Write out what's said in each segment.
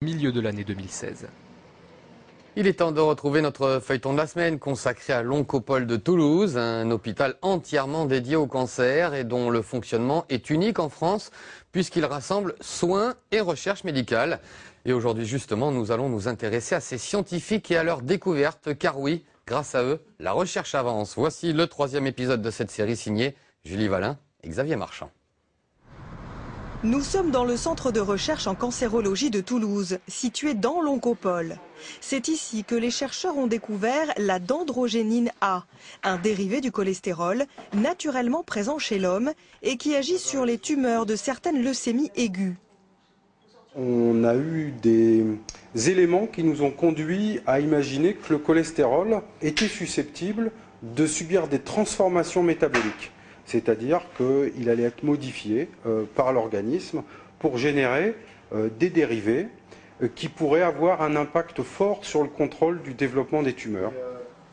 milieu de l'année 2016. Il est temps de retrouver notre feuilleton de la semaine consacré à l'Oncopole de Toulouse, un hôpital entièrement dédié au cancer et dont le fonctionnement est unique en France puisqu'il rassemble soins et recherche médicale. Et aujourd'hui justement, nous allons nous intéresser à ces scientifiques et à leurs découvertes car oui, grâce à eux, la recherche avance. Voici le 3e épisode de cette série signé Julie Valin et Xavier Marchand. Nous sommes dans le centre de recherche en cancérologie de Toulouse, situé dans l'Oncopole. C'est ici que les chercheurs ont découvert la dendrogénine A, un dérivé du cholestérol naturellement présent chez l'homme et qui agit sur les tumeurs de certaines leucémies aiguës. On a eu des éléments qui nous ont conduit à imaginer que le cholestérol était susceptible de subir des transformations métaboliques. C'est-à-dire qu'il allait être modifié par l'organisme pour générer des dérivés qui pourraient avoir un impact fort sur le contrôle du développement des tumeurs.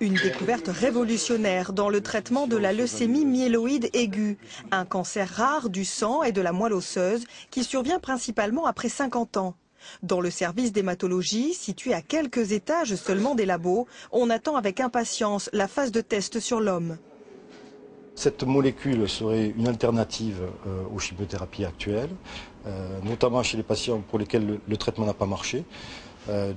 Une découverte révolutionnaire dans le traitement de la leucémie myéloïde aiguë, un cancer rare du sang et de la moelle osseuse qui survient principalement après 50 ans. Dans le service d'hématologie, situé à quelques étages seulement des labos, on attend avec impatience la phase de test sur l'homme. Cette molécule serait une alternative aux chimiothérapies actuelles, notamment chez les patients pour lesquels le traitement n'a pas marché,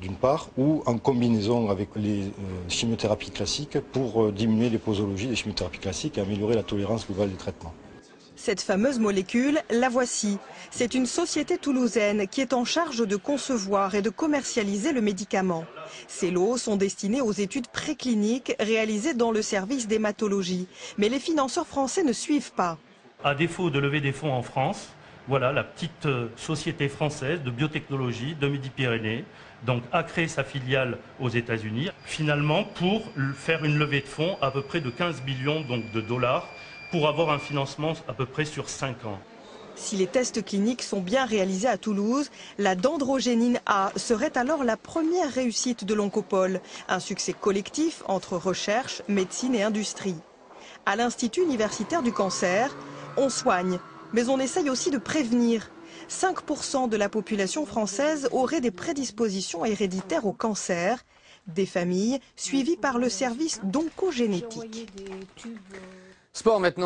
d'une part, ou en combinaison avec les chimiothérapies classiques pour diminuer les posologies des chimiothérapies classiques et améliorer la tolérance globale des traitements. Cette fameuse molécule, la voici. C'est une société toulousaine qui est en charge de concevoir et de commercialiser le médicament. Ces lots sont destinés aux études précliniques réalisées dans le service d'hématologie. Mais les financeurs français ne suivent pas. À défaut de lever des fonds en France, voilà la petite société française de biotechnologie de Midi-Pyrénées donc a créé sa filiale aux États-Unis, finalement pour faire une levée de fonds à peu près de 15 millions de dollars pour avoir un financement à peu près sur 5 ans. Si les tests cliniques sont bien réalisés à Toulouse, la dendrogénine A serait alors la première réussite de l'Oncopole, un succès collectif entre recherche, médecine et industrie. À l'Institut universitaire du cancer, on soigne, mais on essaye aussi de prévenir. 5% de la population française aurait des prédispositions héréditaires au cancer, des familles suivies par le service d'oncogénétique. Sport maintenant.